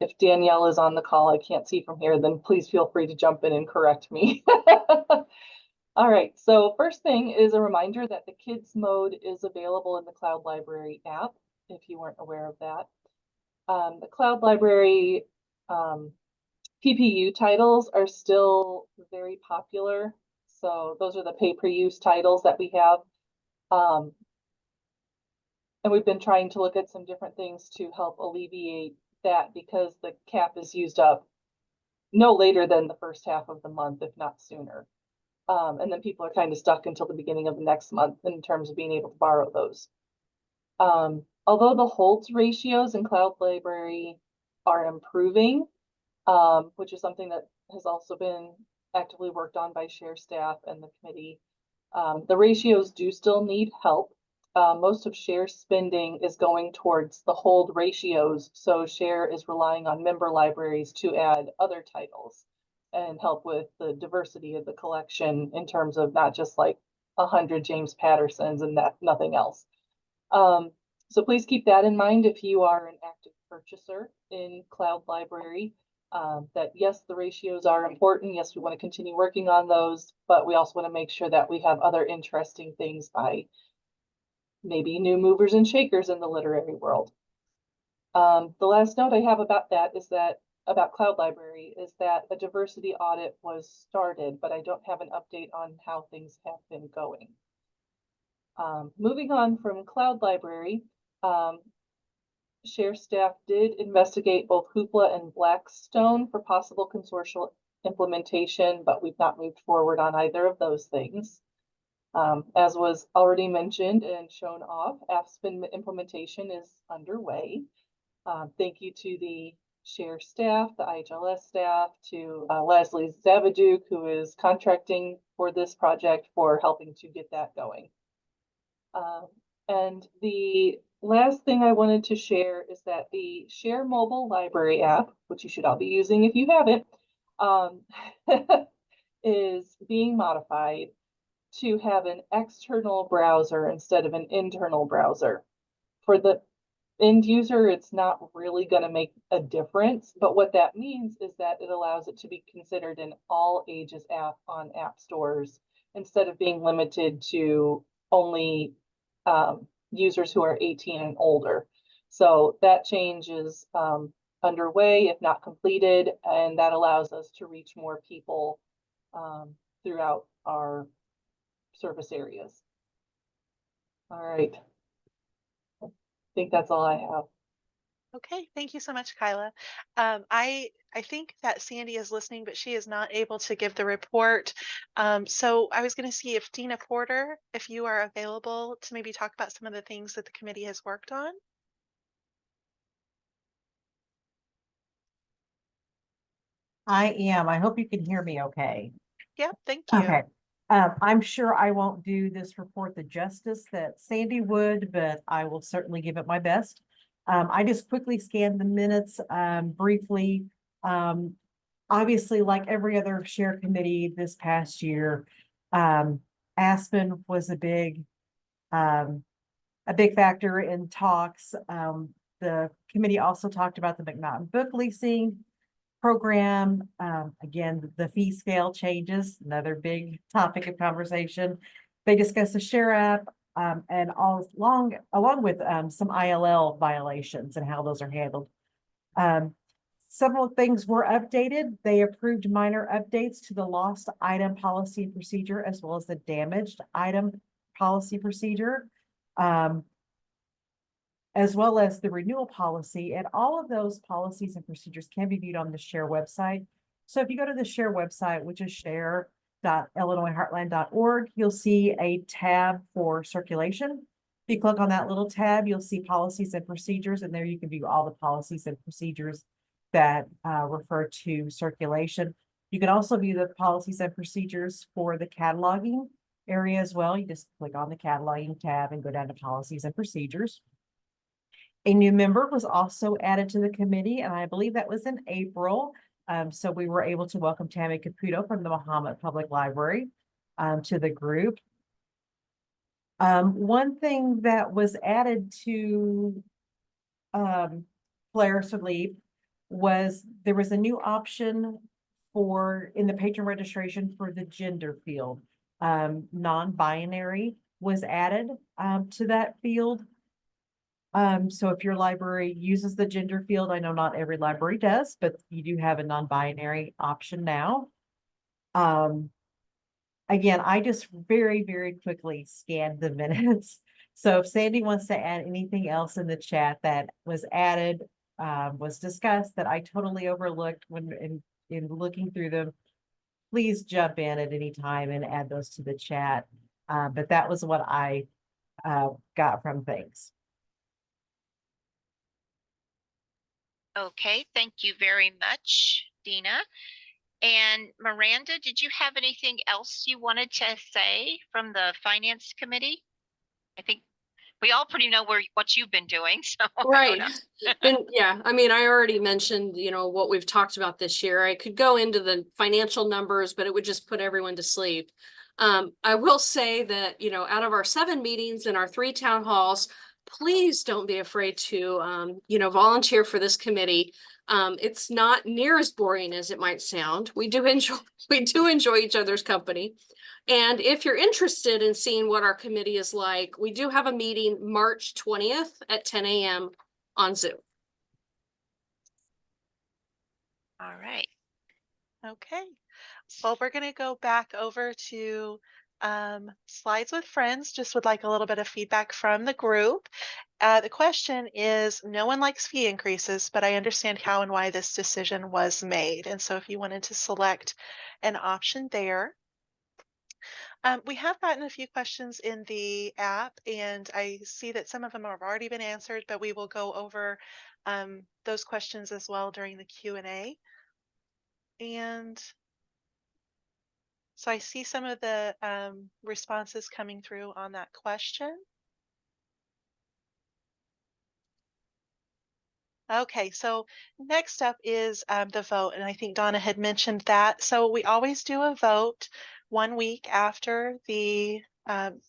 if Danielle is on the call, I can't see from here, then please feel free to jump in and correct me. All right, so first thing is a reminder that the kids mode is available in the Cloud Library app, if you weren't aware of that. The Cloud Library PPU titles are still very popular. So those are the pay-per-use titles that we have. And we've been trying to look at some different things to help alleviate that, because the cap is used up no later than the first half of the month, if not sooner. And then people are kind of stuck until the beginning of the next month in terms of being able to borrow those. Although the holds ratios in Cloud Library are improving, which is something that has also been actively worked on by Share staff and the committee, the ratios do still need help. Most of Share spending is going towards the hold ratios, so Share is relying on member libraries to add other titles and help with the diversity of the collection in terms of not just like 100 James Pattersons and nothing else. So please keep that in mind if you are an active purchaser in Cloud Library, that yes, the ratios are important. Yes, we want to continue working on those, but we also want to make sure that we have other interesting things by maybe new movers and shakers in the literary world. The last note I have about that is that about Cloud Library is that a diversity audit was started, but I don't have an update on how things have been going. Moving on from Cloud Library, Share staff did investigate both Hoopla and Blackstone for possible consortial implementation, but we've not moved forward on either of those things. As was already mentioned and shown off, AFSPN implementation is underway. Thank you to the Share staff, the IHLS staff, to Leslie Zavaduk, who is contracting for this project, for helping to get that going. And the last thing I wanted to share is that the Share mobile library app, which you should all be using if you haven't, is being modified to have an external browser instead of an internal browser. For the end user, it's not really going to make a difference, but what that means is that it allows it to be considered an all ages app on app stores instead of being limited to only users who are 18 and older. So that change is underway, if not completed, and that allows us to reach more people throughout our service areas. All right. I think that's all I have. Okay, thank you so much, Kyla. I think that Sandy is listening, but she is not able to give the report. So I was going to see if Dina Porter, if you are available to maybe talk about some of the things that the committee has worked on. I am. I hope you can hear me okay. Yeah, thank you. Okay. I'm sure I won't do this report the justice that Sandy would, but I will certainly give it my best. I just quickly scanned the minutes briefly. Obviously, like every other share committee this past year, AFSPN was a big factor in talks. The committee also talked about the McNaughton book leasing program. Again, the fee scale changes, another big topic of conversation. They discussed the Share app, and along with some ILL violations and how those are handled. Several things were updated. They approved minor updates to the lost item policy and procedure as well as the damaged item policy procedure. As well as the renewal policy, and all of those policies and procedures can be viewed on the SHARE website. So if you go to the SHARE website, which is share.illinoisheartland.org, you'll see a tab for circulation. If you click on that little tab, you'll see policies and procedures, and there you can view all the policies and procedures that refer to circulation. You can also view the policies and procedures for the cataloging area as well. You just click on the cataloging tab and go down to policies and procedures. A new member was also added to the committee, and I believe that was in April. So we were able to welcome Tammy Caputo from the Mahomet Public Library to the group. One thing that was added to Polaris Relief was there was a new option in the patron registration for the gender field. Non-binary was added to that field. So if your library uses the gender field, I know not every library does, but you do have a non-binary option now. Again, I just very, very quickly scanned the minutes. So if Sandy wants to add anything else in the chat that was added, was discussed that I totally overlooked when in looking through them, please jump in at any time and add those to the chat. But that was what I got from things. Okay, thank you very much, Dina. And Miranda, did you have anything else you wanted to say from the Finance Committee? I think we all pretty know what you've been doing, so. Right. And yeah, I mean, I already mentioned, what we've talked about this year. I could go into the financial numbers, but it would just put everyone to sleep. I will say that, out of our 7 meetings and our 3 town halls, please don't be afraid to, volunteer for this committee. It's not near as boring as it might sound. We do enjoy each other's company. And if you're interested in seeing what our committee is like, we do have a meeting March 20th at 10 a.m. on Zoom. All right. Okay, well, we're going to go back over to Slides with Friends. Just would like a little bit of feedback from the group. The question is, no one likes fee increases, but I understand how and why this decision was made. And so if you wanted to select an option there. We have gotten a few questions in the app, and I see that some of them have already been answered, but we will go over those questions as well during the Q&A. And so I see some of the responses coming through on that question. Okay, so next up is the vote, and I think Donna had mentioned that. So we always do a vote 1 week after the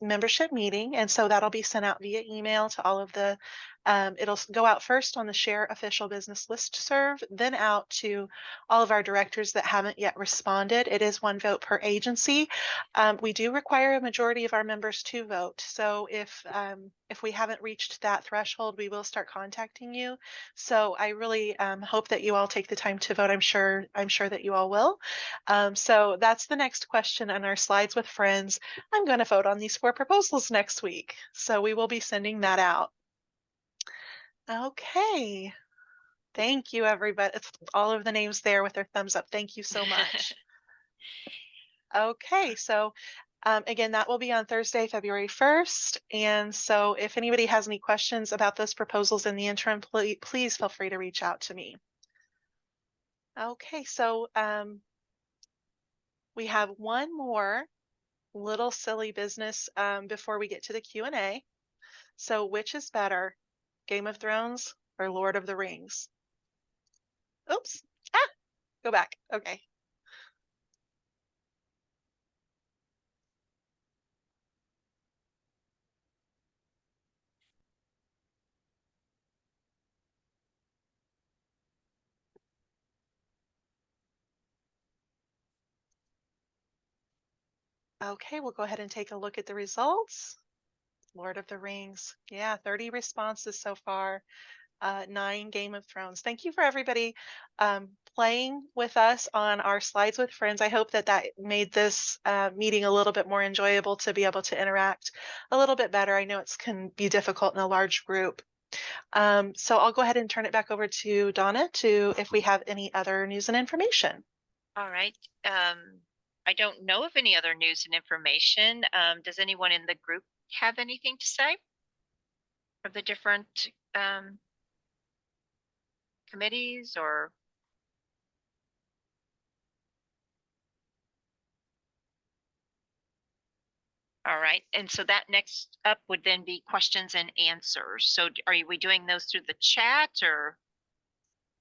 membership meeting, and so that'll be sent out via email to all of the it'll go out first on the SHARE official business listserv, then out to all of our directors that haven't yet responded. It is 1 vote per agency. We do require a majority of our members to vote. So if we haven't reached that threshold, we will start contacting you. So I really hope that you all take the time to vote. I'm sure that you all will. So that's the next question on our Slides with Friends. I'm going to vote on these 4 proposals next week. So we will be sending that out. Okay. Thank you, everybody. It's all of the names there with their thumbs up. Thank you so much. Okay, so again, that will be on Thursday, February 1st. And so if anybody has any questions about those proposals in the interim, please feel free to reach out to me. Okay, so we have one more little silly business before we get to the Q&A. So which is better, Game of Thrones or Lord of the Rings? Oops, go back, okay. Okay, we'll go ahead and take a look at the results. Lord of the Rings. Yeah, 30 responses so far. 9 Game of Thrones. Thank you for everybody playing with us on our Slides with Friends. I hope that that made this meeting a little bit more enjoyable to be able to interact a little bit better. I know it can be difficult in a large group. So I'll go ahead and turn it back over to Donna to if we have any other news and information. All right. I don't know of any other news and information. Does anyone in the group have anything to say? Of the different committees or? All right, and so that next up would then be questions and answers. So are we doing those through the chat or?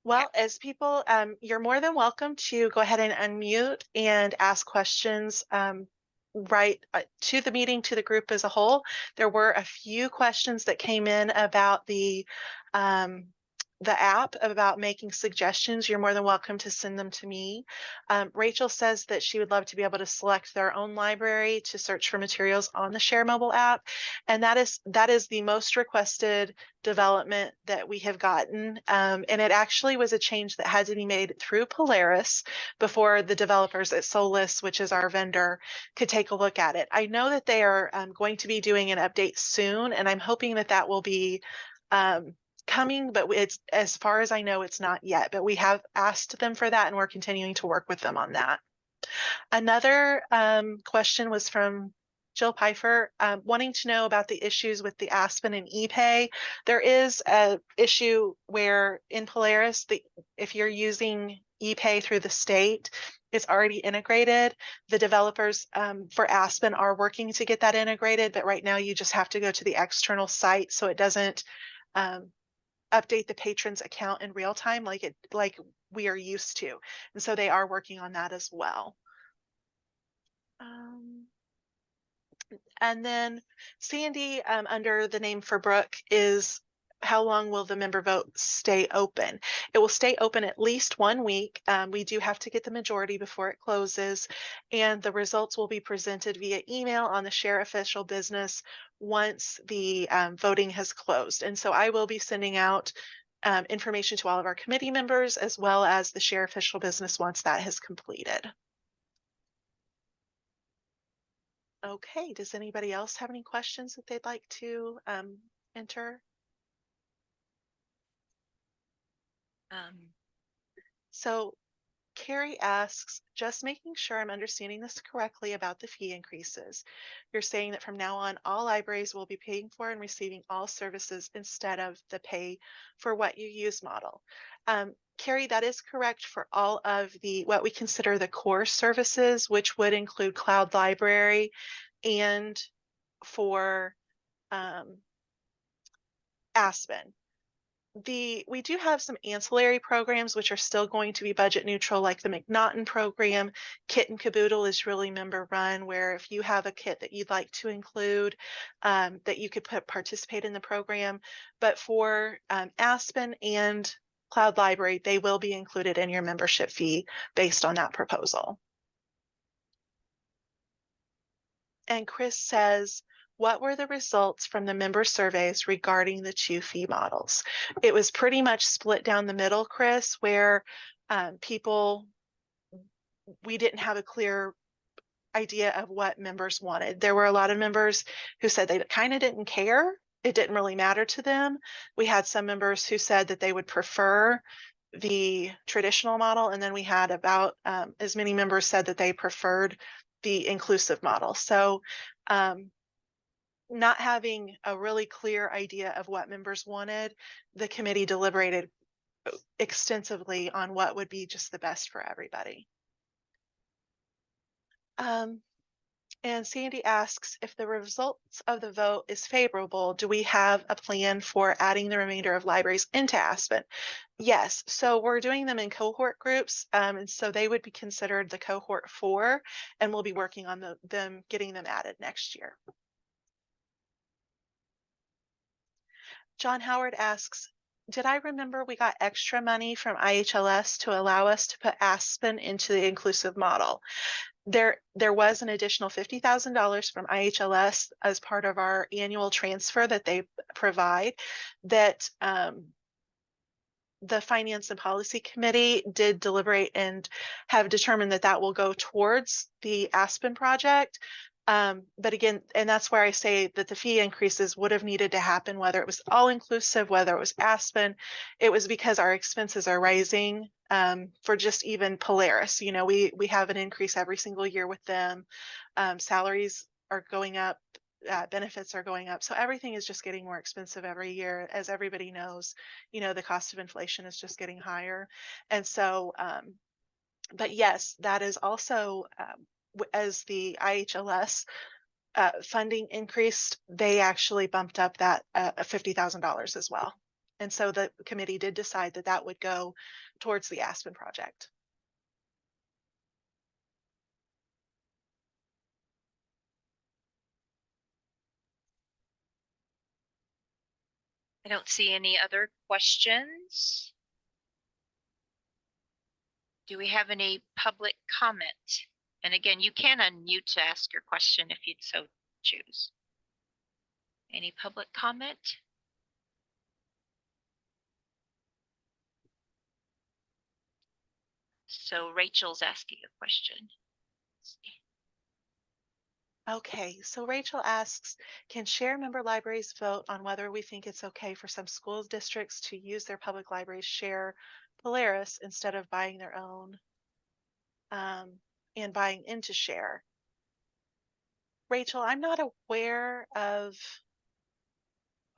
Well, as people, you're more than welcome to go ahead and unmute and ask questions right to the meeting, to the group as a whole. There were a few questions that came in about the app, about making suggestions. You're more than welcome to send them to me. Rachel says that she would love to be able to select their own library to search for materials on the Share mobile app. And that is the most requested development that we have gotten. And it actually was a change that had to be made through Polaris before the developers at Solus, which is our vendor, could take a look at it. I know that they are going to be doing an update soon, and I'm hoping that that will be coming, but it's, as far as I know, it's not yet, but we have asked them for that and we're continuing to work with them on that. Another question was from Jill Pfeiffer, wanting to know about the issues with the Aspen and ePay. There is a issue where in Polaris, if you're using ePay through the state, it's already integrated. The developers for Aspen are working to get that integrated, but right now you just have to go to the external site, so it doesn't update the patron's account in real time like we are used to. And so they are working on that as well. And then Sandy, under the name for Brooke, is how long will the member vote stay open? It will stay open at least 1 week. We do have to get the majority before it closes, and the results will be presented via email on the Share official business once the voting has closed. And so I will be sending out information to all of our committee members as well as the Share official business once that has completed. Okay, does anybody else have any questions that they'd like to enter? So Carrie asks, just making sure I'm understanding this correctly about the fee increases. You're saying that from now on, all libraries will be paying for and receiving all services instead of the pay for what you use model. Carrie, that is correct for all of the what we consider the core services, which would include Cloud Library, and for Aspen. We do have some ancillary programs which are still going to be budget neutral, like the McNaughton program. Kit and Caboodle is really member run, where if you have a kit that you'd like to include, that you could participate in the program. But for Aspen and Cloud Library, they will be included in your membership fee based on that proposal. And Chris says, what were the results from the member surveys regarding the 2 fee models? It was pretty much split down the middle, Chris, where we didn't have a clear idea of what members wanted. There were a lot of members who said they kind of didn't care. It didn't really matter to them. We had some members who said that they would prefer the traditional model. And then we had about as many members said that they preferred the inclusive model. So not having a really clear idea of what members wanted, the committee deliberated extensively on what would be just the best for everybody. And Sandy asks, if the results of the vote is favorable, do we have a plan for adding the remainder of libraries into Aspen? Yes, so we're doing them in cohort groups, and so they would be considered the cohort 4, and we'll be working on them getting them added next year. John Howard asks, did I remember we got extra money from IHLS to allow us to put Aspen into the inclusive model? there was an additional $50,000 from IHLS as part of our annual transfer that they provide that the Finance and Policy Committee did deliberate and have determined that that will go towards the Aspen project. But again, and that's where I say that the fee increases would have needed to happen, whether it was all inclusive, whether it was Aspen. It was because our expenses are rising for just even Polaris. You know, we have an increase every single year with them. Salaries are going up. Benefits are going up. So everything is just getting more expensive every year. As everybody knows, you know, the cost of inflation is just getting higher. And so, but yes, that is also, as the IHLS funding increased, they actually bumped up that $50,000 as well. And so the committee did decide that that would go towards the Aspen project. I don't see any other questions. Do we have any public comment? And again, you can unmute to ask your question if you'd so choose. Any public comment? So Rachel's asking a question. Let's see. Okay, so Rachel asks, can share member libraries vote on whether we think it's okay for some school districts to use their public libraries share Polaris instead of buying their own and buying into share? Rachel, I'm not aware of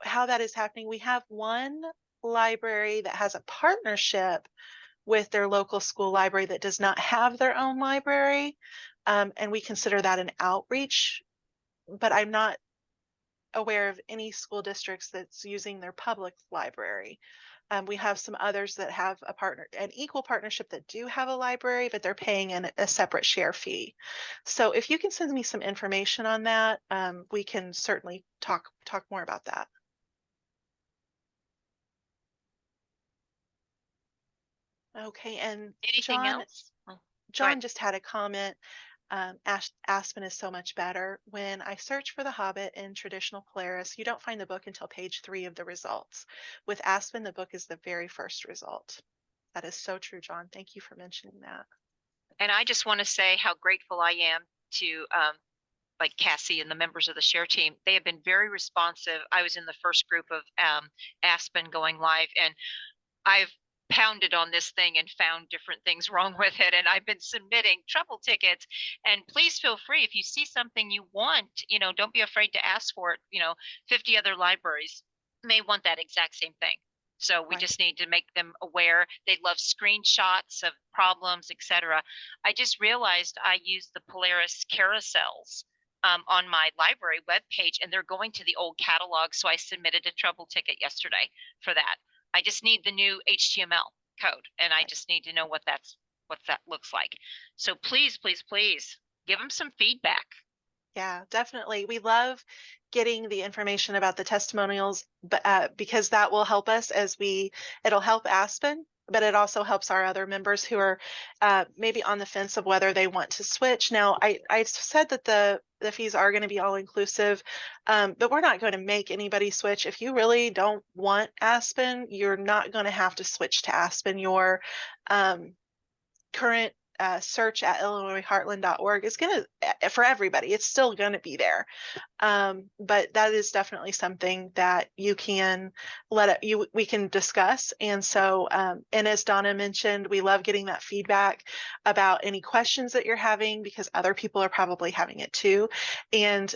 how that is happening. We have one library that has a partnership with their local school library that does not have their own library. And we consider that an outreach, but I'm not aware of any school districts that's using their public library. We have some others that have an equal partnership that do have a library, but they're paying a separate share fee. So if you can send me some information on that, we can certainly talk more about that. Okay, and Anything John, else? Oh, John just had a comment. Aspen is so much better. When I search for The Hobbit in traditional Polaris, you don't find the book until page 3 of the results. With Aspen, the book is the very first result. That is so true, John. Thank you for mentioning that. And I just want to say how grateful I am to like Cassie and the members of the share team. They have been very responsive. I was in the first group of Aspen going live, and I've pounded on this thing and found different things wrong with it. And I've been submitting trouble tickets. And please feel free, if you see something you want, you know, don't be afraid to ask for it. You know, 50 other libraries may want that exact same thing. So we Right. just need to make them aware. They love screenshots of problems, etc. I just realized I used the Polaris carousels on my library webpage, and they're going to the old catalog. So I submitted a trouble ticket yesterday for that. I just need the new HTML code, and I just need to know what that looks like. So please, please, please give them some feedback. Yeah, definitely. We love getting the information about the testimonials, but because that will help us it'll help Aspen, but it also helps our other members who are maybe on the fence of whether they want to switch. Now, I said that the fees are going to be all inclusive, but we're not going to make anybody switch. If you really don't want Aspen, you're not going to have to switch to Aspen. Your current search at illinoisheartland.org is going to, for everybody, it's still going to be there. But that is definitely something that you can we can discuss. And so, and as Donna mentioned, we love getting that feedback about any questions that you're having, because other people are probably having it too. And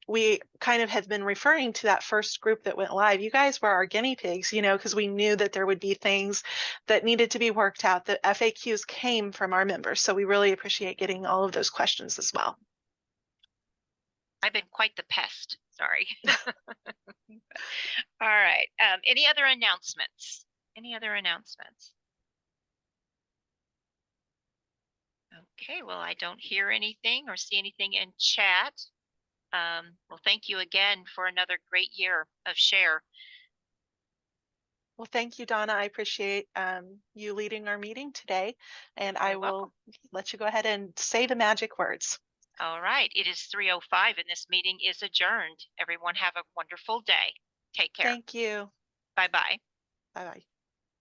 we kind of have been referring to that first group that went live. You guys were our guinea pigs, you know, because we knew that there would be things that needed to be worked out. The FAQs came from our members. So we really appreciate getting all of those questions as well. I've been quite the pest, sorry. All right, any other announcements? Any other announcements? Okay, well, I don't hear anything or see anything in chat. Well, thank you again for another great year of share. Well, thank you, Donna. I appreciate you leading our meeting today, and I You're will welcome. let you go ahead and say the magic words. All right, it is 3:05 and this meeting is adjourned. Everyone have a wonderful day. Take care. Thank you. Bye-bye. Bye-bye.